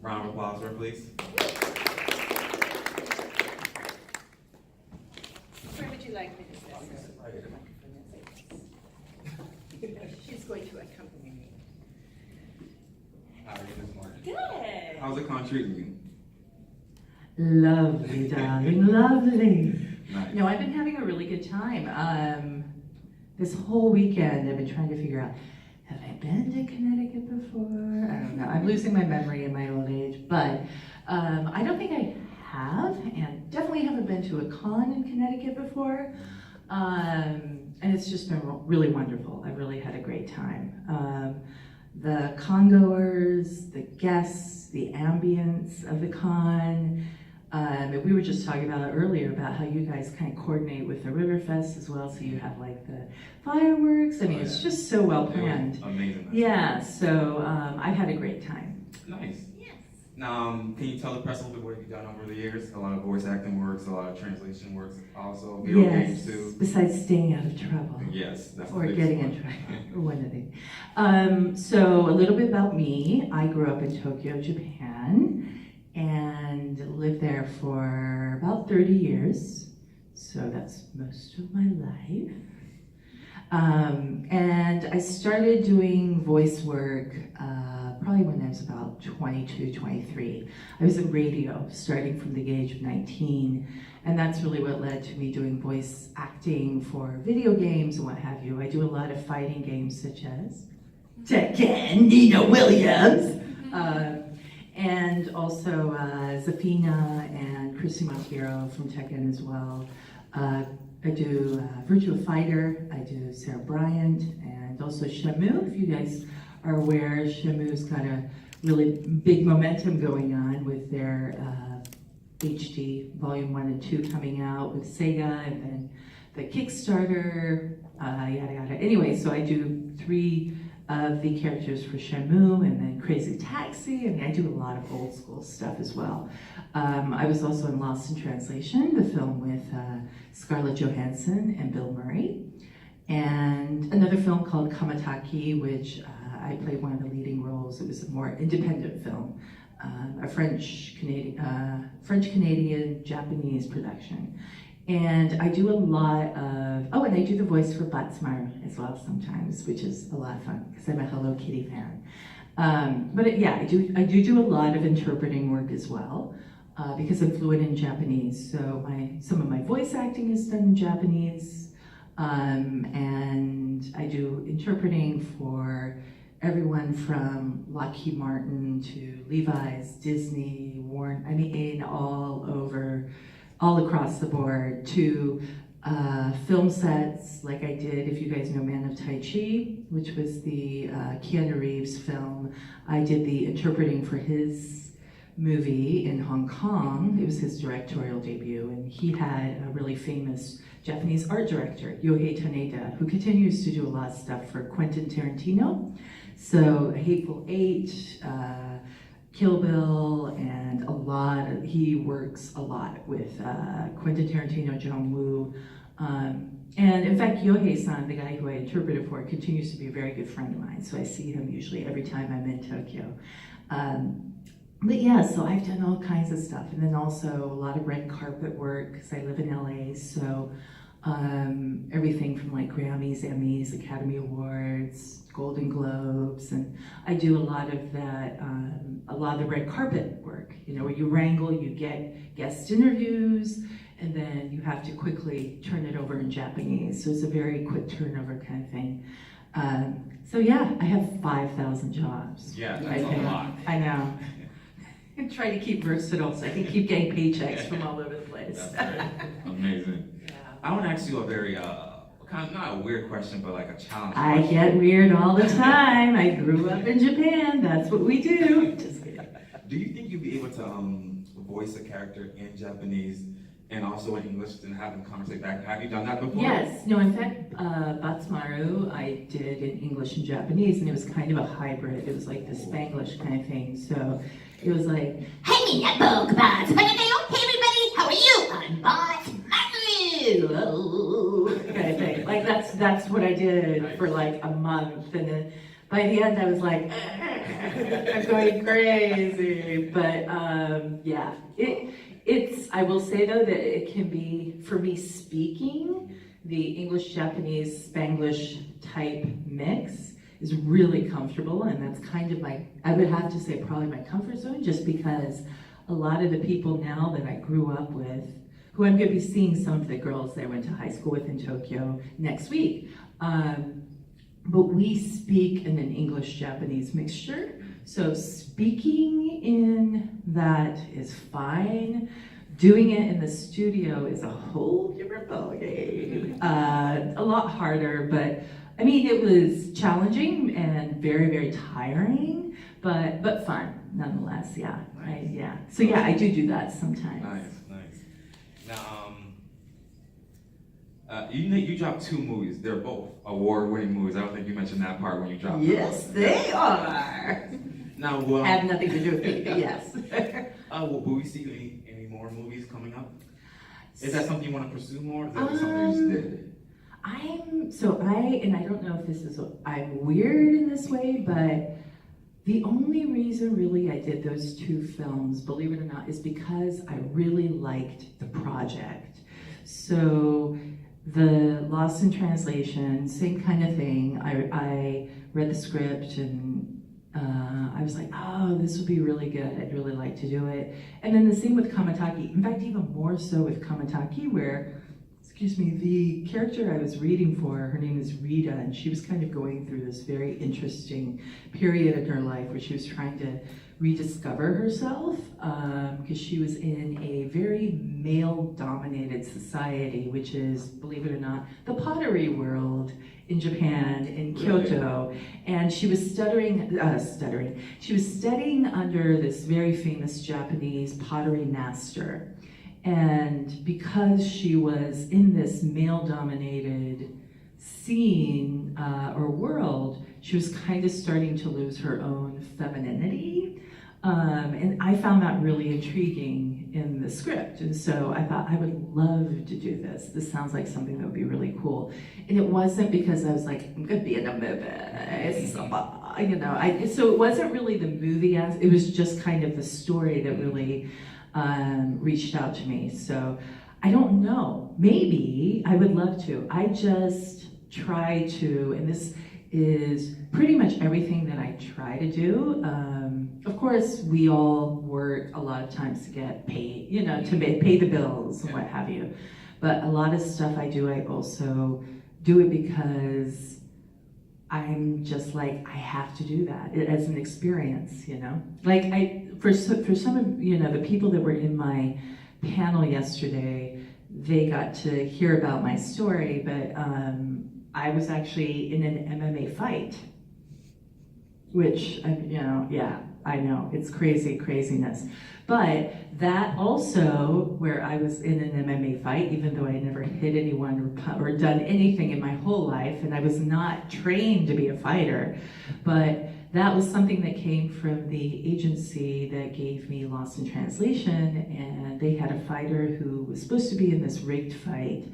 Round of applause for her, please. Where would you like me to sit? She's going to accompany me. How are you this morning? Good. How's the con treating you? Lovely, darling, lovely. Nice. No, I've been having a really good time. This whole weekend, I've been trying to figure out, have I been to Connecticut before? I don't know. I'm losing my memory in my old age, but I don't think I have, and definitely haven't been to a con in Connecticut before. And it's just been really wonderful. I've really had a great time. The congoers, the guests, the ambience of the con. We were just talking about it earlier about how you guys kind of coordinate with the Riverfest as well, so you have like the fireworks. I mean, it's just so well planned. Amazing. Yeah, so I've had a great time. Nice. Yes. Now, can you tell the press a little bit what you've done over the years? A lot of voice acting works, a lot of translation works, also video games too. Besides staying out of trouble. Yes, that's Or the getting biggest in one. trouble, or one of the. So a little bit about me. I grew up in Tokyo, Japan, and lived there for about 30 years. So that's most of my life. And I started doing voice work probably when I was about 22, 23. I was in radio starting from the age of 19. And that's really what led to me doing voice acting for video games and what have you. I do a lot of fighting games such as Tekken, Nina Williams, and also Zafina and Chrissy Montero from Tekken as well. I do Virtua Fighter, I do Sarah Bryant, and also Shamu. If you guys are aware, Shamu's got a really big momentum going on with their HD Volume 1 and 2 coming out with Sega, and then the Kickstarter, yada yada. Anyway, so I do 3 of the characters for Shamu, and then Crazy Taxi, and I do a lot of old school stuff as well. I was also in Lost in Translation, the film with Scarlett Johansson and Bill Murray, and another film called Kamataki, which I played one of the leading roles. It was a more independent film, a French-Canadian, Japanese production. And I do a lot of, oh, and I do the voice for Batsmar as well sometimes, which is a lot of fun because I'm a Hello Kitty fan. But yeah, I do a lot of interpreting work as well because I'm fluent in Japanese. So some of my voice acting is done in Japanese, and I do interpreting for everyone from Lockheed Martin to Levi's, Disney, Warren. I mean, all across the board, to film sets like I did, if you guys know Man of Tai Chi, which was the Keanu Reeves film. I did the interpreting for his movie in Hong Kong. It was his directorial debut, and he had a really famous Japanese art director, Yohei Taneda, who continues to do a lot of stuff for Quentin Tarantino. So Hateful Eight, Kill Bill, and he works a lot with Quentin Tarantino, John Woo. And in fact, Yohei-san, the guy who I interpreted for, continues to be a very good friend of mine. So I see him usually every time I'm in Tokyo. But yeah, so I've done all kinds of stuff. And then also a lot of red carpet work because I live in LA. So everything from like Grammys, Emmys, Academy Awards, Golden Globes, and I do a lot of that, a lot of the red carpet work, where you wrangle, you get guest interviews, and then you have to quickly turn it over in Japanese. So it's a very quick turnover kind of thing. So yeah, I have 5,000 jobs. Yeah, that's a lot. I know. I try to keep versatile so I can keep getting paychecks from all over the place. That's great. Amazing. Yeah. I want to ask you a very, kind of not a weird question, but like a challenge I question. get weird all the time. I grew up in Japan. That's what we do. Just kidding. Do you think you'd be able to voice a character in Japanese and also in English and have them conversate back? Have you done that before? Yes. No, in fact, Batsmaru I did in English and Japanese, and it was kind of a hybrid. It was like the Spanglish kind of thing. So it was like, hey, everybody, how are you? I'm Batsmaru. Kind of thing. Like that's what I did for like a month, and then by the end I was like, I'm going crazy. But yeah, I will say though that it can be, for me speaking, the English-Japanese Spanglish type mix is really comfortable, and that's kind of I would have to say probably my comfort zone, just because a lot of the people now that I grew up with, who I'm going to be seeing some of the girls that I went to high school with in Tokyo next week, but we speak in an English-Japanese mixture, so speaking in that is fine. Doing it in the studio is a whole different ballgame. A lot harder, but I mean, it was challenging and very, very tiring, but fun nonetheless. Yeah, Nice. yeah. So yeah, I do that sometimes. Nice. Now, you dropped 2 movies. They're both award-winning movies. I don't think you mentioned that part when you dropped them. Yes, they are. Now, Have nothing to do with me, but yes. Will we see any more movies coming up? Is that something you want to pursue more? Or is that just something you just did? And I don't know if I'm weird in this way, but the only reason really I did those 2 films, believe it or not, is because I really liked the project. So the Lost in Translation, same kind of thing. I read the script and I was like, oh, this would be really good. I'd really like to do it. And then the same with Kamataki. In fact, even more so with Kamataki, where, the character I was reading for, her name is Rita, and she was kind of going through this very interesting period in her life where she was trying to rediscover herself, because she was in a very male-dominated society, which is, believe it or not, the pottery world in Japan, in Kyoto. And she was she was studying under this very famous Japanese pottery master. And because she was in this male-dominated scene or world, she was kind of starting to lose her own femininity. And I found that really intriguing in the script. And so I thought, I would love to do this. This sounds like something that would be really cool. And it wasn't because I was like, I'm gonna be in a movie. So it wasn't really the movie, it was just kind of the story that really reached out to me. So I don't know, maybe I would love to. I just try to, and this is pretty much everything that I try to do. Of course, we all work a lot of times to get paid, to pay the bills and what have you. But a lot of stuff I do, I also do it because I'm just like, I have to do that as an experience, Like for some of, the people that were in my panel yesterday, they got to hear about my story, but I was actually in an MMA fight, which, I know, it's craziness. But that also, where I was in an MMA fight, even though I never hit anyone or done anything in my whole life, and I was not trained to be a fighter, but that was something that came from the agency that gave me Lost in Translation, and they had a fighter who was supposed to be in this rigged fight,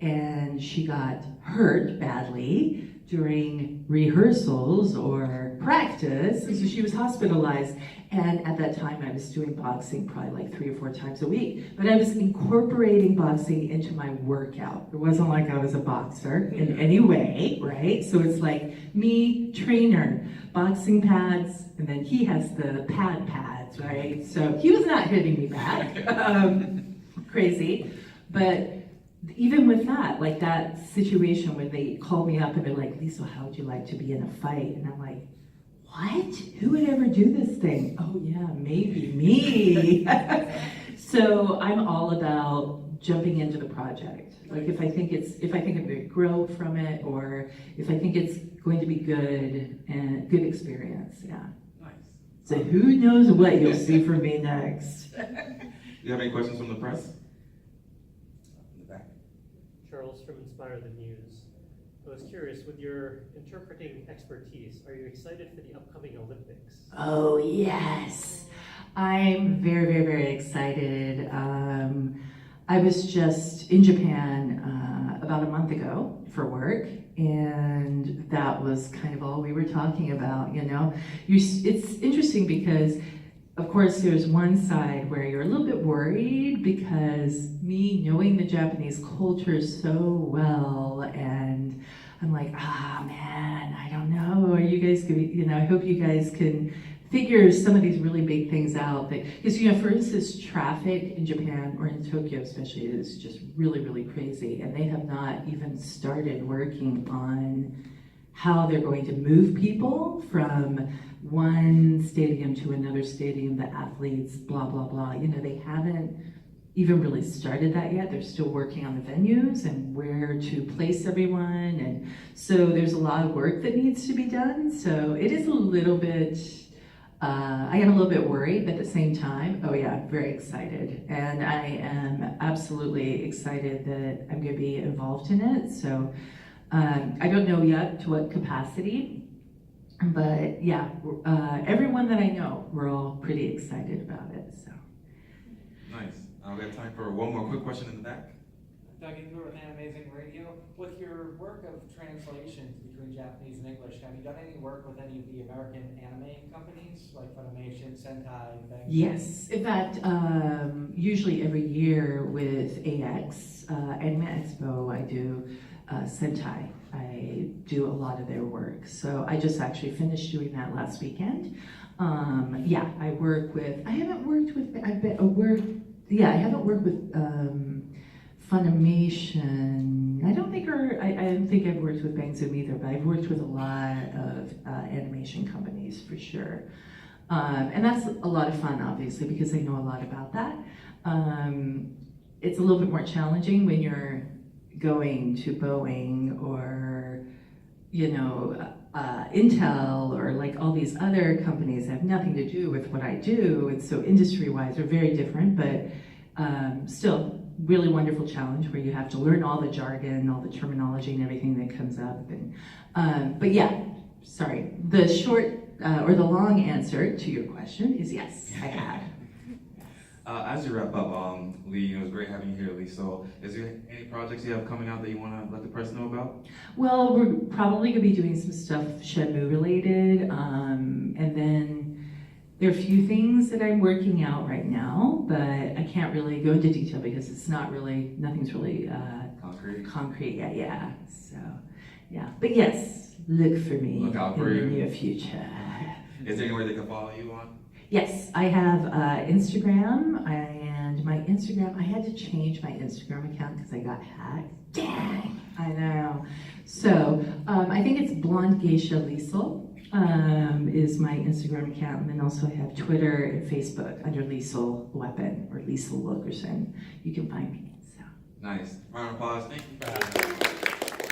and she got hurt badly during rehearsals or practice, so she was hospitalized. And at that time I was doing boxing probably like 3 or 4 times a week, but I was incorporating boxing into my workout. It wasn't like I was a boxer in any way, right? So it's like me, trainer, boxing pads, and then he has the pads, right? So he was not hitting me back, crazy, but even with that, like that situation when they called me up and they're like, Lisle, how would you like to be in a fight? And I'm like, what? Who would ever do this thing? Oh yeah, maybe me. So I'm all about jumping into the project. Like if I think I'm going to grow from it, or if I think it's going to be good and good experience, yeah. Nice. So who knows what you'll see from me next. Do you have any questions from the press? Charles from Inspire the Muse. I was curious, with your interpreting expertise, are you excited for the upcoming Olympics? Oh yes, I'm very, very, very excited. I was just in Japan about a month ago for work, and that was kind of all we were talking about, you know. It's interesting because, of course, there's one side where you're a little bit worried because me knowing the Japanese culture so well, and I'm like, man, I don't know. Are you guys gonna, you know, I hope you guys can figure some of these really big things out. Because, you know, for instance, traffic in Japan, or in Tokyo especially, is just really, really crazy. And they have not even started working on how they're going to move people from one stadium to another stadium, the athletes, blah, blah, blah. You know, they haven't even really started that yet. They're still working on the venues and where to place everyone. And so there's a lot of work that needs to be done. So it is a little bit, I am a little bit worried, but at the same time, oh yeah, very excited. And I am absolutely excited that I'm going to be involved in it. So I don't know yet to what capacity, but yeah, everyone that I know, we're all pretty excited about it. So Nice. We have time for one more quick question in the back. Doug Ingler with Amazing Radio. With your work of translations between Japanese and English, have you done any work with any of the American anime companies like Funimation, Sentai, things? yes, in fact, usually every year with AX, Anime Expo, I do Sentai. I do a lot of their work. So I just actually finished doing that last weekend. Yeah, I work with, I haven't worked with, I haven't worked with Funimation. I don't think I've worked with Bang Zoom either, but I've worked with a lot of animation companies for sure. And that's a lot of fun, obviously, because I know a lot about that. It's a little bit more challenging when you're going to Boeing or, you know, Intel or like all these other companies that have nothing to do with what I do. And so industry-wise, they're very different, but still really wonderful challenge where you have to learn all the jargon, all the terminology and everything that comes up. And but yeah, sorry, the short or the long answer to your question is yes, I have. As you wrap up, Lee, it was great having you here, Lee. So, is there any projects you have coming out that you want to let the press know about? Well, we're probably going to be doing some stuff Shenmue related, and then there are a few things that I'm working out right now, but I can't really go into detail because it's not really, nothing's really concrete yet. Yeah. So, yeah. But yes, look for me Look out for in you. the near future. Is there anywhere they can follow you on? Yes, I have Instagram, and my Instagram, I had to change my Instagram account because I got hacked. Dang, I know. So I think it's Blonde Geisha Lisle is my Instagram account, and then also I have Twitter and Facebook under Lisle Weapon or Lisle Wilkerson. You can find me. So. Nice. Round of applause. Thank you for having us.